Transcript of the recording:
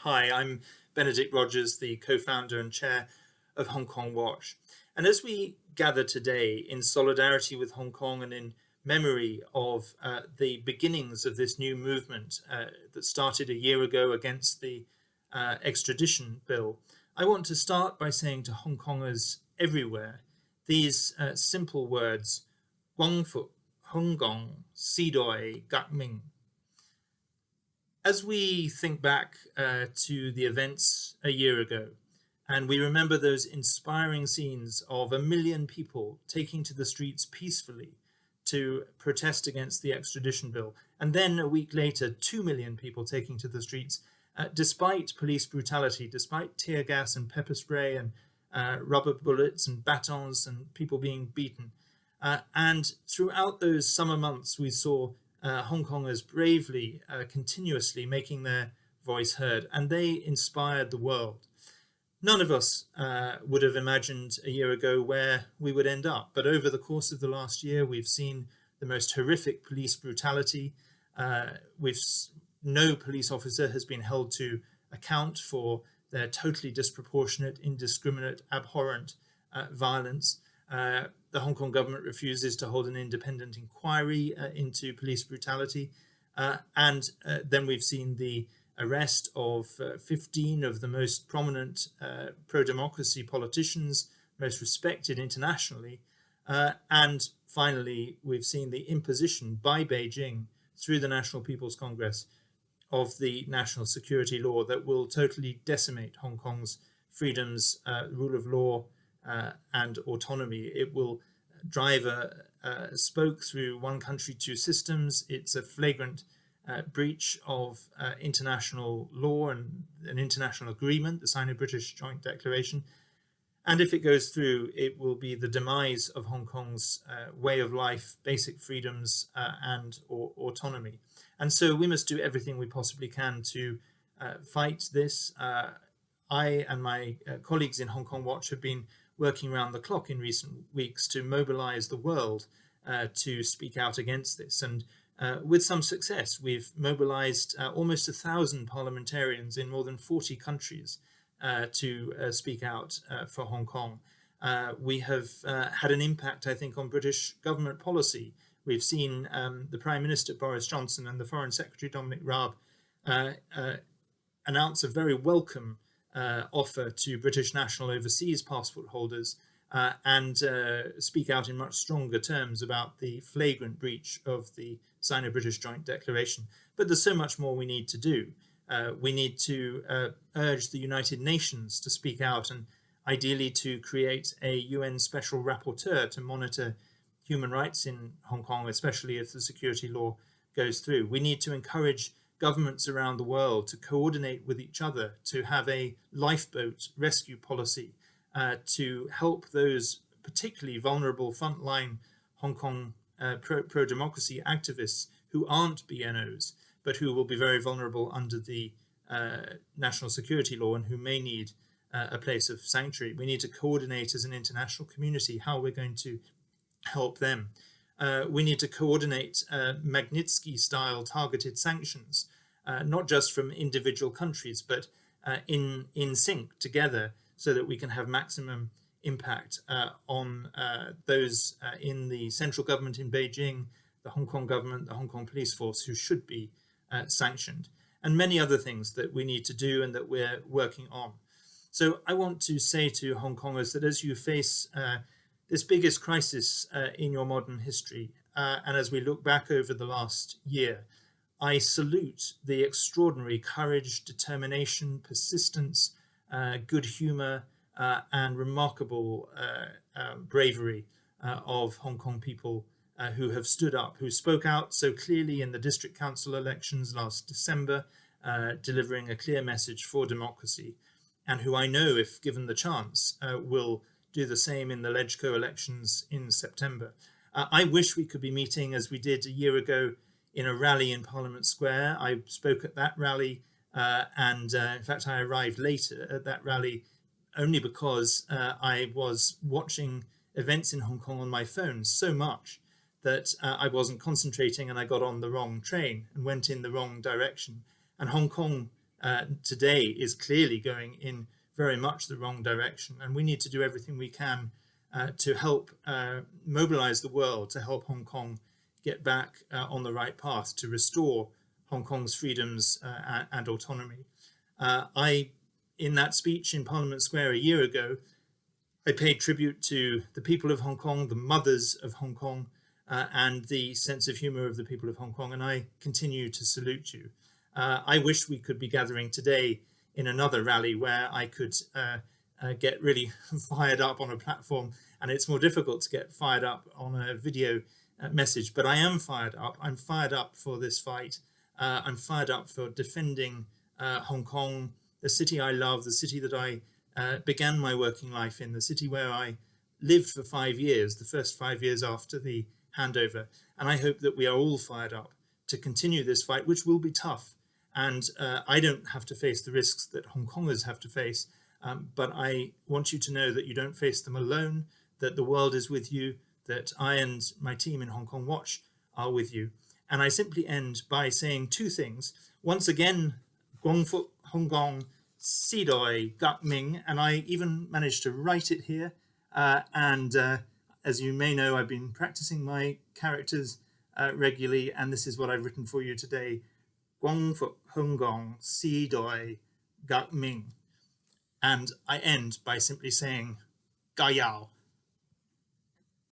Hi, I'm Benedict Rogers, the co-founder and chair of Hong Kong Watch. And as we gather today in solidarity with Hong Kong and in memory of the beginnings of this new movement that started a year ago against the extradition bill, I want to start by saying to Hong Kongers everywhere these simple words: Guang Fu, Hong Kong, Si Doi, Gak Ming. As we think back to the events a year ago, and we remember those inspiring scenes of 1 million people taking to the streets peacefully to protest against the extradition bill, and then a week later, 2 million people taking to the streets, despite police brutality, despite tear gas and pepper spray and rubber bullets and batons and people being beaten. And throughout those summer months, we saw Hong Kongers bravely, continuously making their voice heard, and they inspired the world. None of us would have imagined a year ago where we would end up, but over the course of the last year, we've seen the most horrific police brutality. No police officer has been held to account for their totally disproportionate, indiscriminate, abhorrent violence. The Hong Kong government refuses to hold an independent inquiry into police brutality. And then we've seen the arrest of 15 of the most prominent pro-democracy politicians, most respected internationally. And finally, we've seen the imposition by Beijing through the National People's Congress of the national security law that will totally decimate Hong Kong's freedoms, rule of law, and autonomy. It will drive a spoke through one country, two systems. It's a flagrant breach of international law and an international agreement, the Sino-British Joint Declaration. And if it goes through, it will be the demise of Hong Kong's way of life, basic freedoms, and autonomy. And so we must do everything we possibly can to fight this. I and my colleagues in Hong Kong Watch have been working around the clock in recent weeks to mobilize the world to speak out against this. And with some success, we've mobilized almost 1,000 parliamentarians in more than 40 countries to speak out for Hong Kong. We have had an impact, I think, on British government policy. We've seen the Prime Minister, Boris Johnson, and the Foreign Secretary, Dominic Raab, announce a very welcome offer to British national overseas passport holders and speak out in much stronger terms about the flagrant breach of the Sino-British Joint Declaration. But there's so much more we need to do. We need to urge the United Nations to speak out and ideally to create a UN special rapporteur to monitor human rights in Hong Kong, especially if the security law goes through. We need to encourage governments around the world to coordinate with each other, to have a lifeboat rescue policy, to help those particularly vulnerable frontline Hong Kong pro-democracy activists who aren't BNOs, but who will be very vulnerable under the national security law and who may need a place of sanctuary. We need to coordinate as an international community how we're going to help them. We need to coordinate Magnitsky-style targeted sanctions, not just from individual countries, but in sync together, so that we can have maximum impact on those in the central government in Beijing, the Hong Kong government, the Hong Kong police force, who should be sanctioned, and many other things that we need to do and that we're working on. So I want to say to Hong Kongers that as you face this biggest crisis in your modern history, and as we look back over the last year, I salute the extraordinary courage, determination, persistence, good humor, and remarkable bravery of Hong Kong people who have stood up, who spoke out so clearly in the district council elections last December, delivering a clear message for democracy, and who I know, if given the chance, will do the same in the LegCo elections in September. I wish we could be meeting as we did a year ago in a rally in Parliament Square. I spoke at that rally, and in fact, I arrived later at that rally only because I was watching events in Hong Kong on my phone so much that I wasn't concentrating, and I got on the wrong train and went in the wrong direction. And Hong Kong today is clearly going in very much the wrong direction, and we need to do everything we can to help mobilize the world to help Hong Kong get back on the right path, to restore Hong Kong's freedoms and autonomy. In that speech in Parliament Square a year ago, I paid tribute to the people of Hong Kong, the mothers of Hong Kong, and the sense of humor of the people of Hong Kong, and I continue to salute you. I wish we could be gathering today in another rally where I could get really fired up on a platform, and it's more difficult to get fired up on a video message, but I am fired up. I'm fired up for this fight. I'm fired up for defending Hong Kong, the city I love, the city that I began my working life in, the city where I lived for 5 years, the first 5 years after the handover. And I hope that we are all fired up to continue this fight, which will be tough. And I don't have to face the risks that Hong Kongers have to face, but I want you to know that you don't face them alone, that the world is with you, that I and my team in Hong Kong Watch are with you. And I simply end by saying two things. Once again, Guang Fu Hong Kong, Si Doi Gak Ming, and I even managed to write it here. As you may know, I've been practicing my characters regularly, and this is what I've written for you today. Guang Fu Hong Kong, Si Doi Gak Ming. And I end by simply saying, Ga Yao.